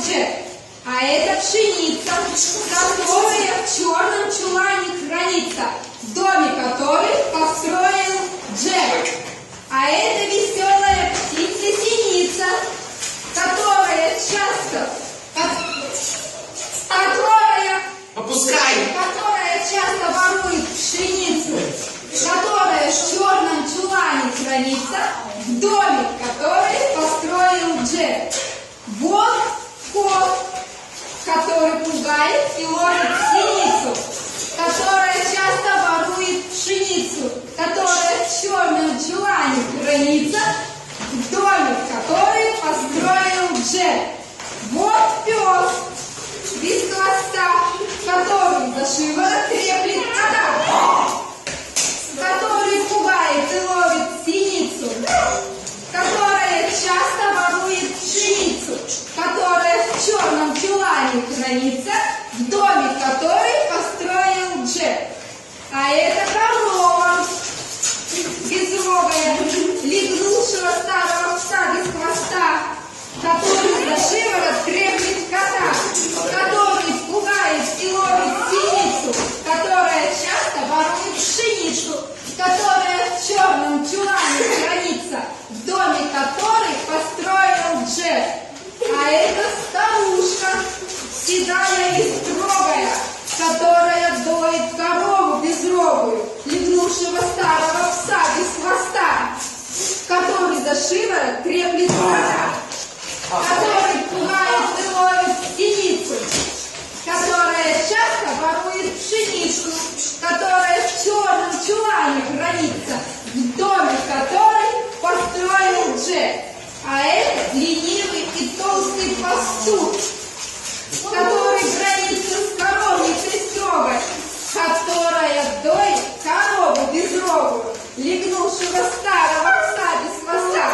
Джек. А это пшеница, которая в черном чулане хранится, в доме которой построил Джек. А это веселая птица-синица, которая часто ворует пшеницу, которая в черном чулане хранится, в доме который построил Джек. Вот кот, который пугает и ловит синицу, которая часто ворует пшеницу, которая в черном чулане хранится, в доме который построил Джек. Вот пес без хвоста, который за шиворот треплет кота, который пугает и ловит синицу, которая часто ворует пшеницу, которая в черном чулане хранится, в доме которой построил Джек. А это корова безрогая, легнувшего старого пса без хвоста, который за шиворот треплет кота, который пугает и ловит синицу, которая часто ворует пшеницу, которая в черном чулане хранится, в доме которой построил Джек. А это старушка, седая и строгая, которая доит корову безрогую, легнувшего старого пса без хвоста, который за шиворот треплет кота, который пугает и ловит синицу, которая часто ворует пшеницу, которая в черном чулане хранится, в доме которой построил Джек. А это ленивый и толстый пастух, который гранится с коровницей строгой, которая доит корову безрогую, легнувшего старого пса без хвоста,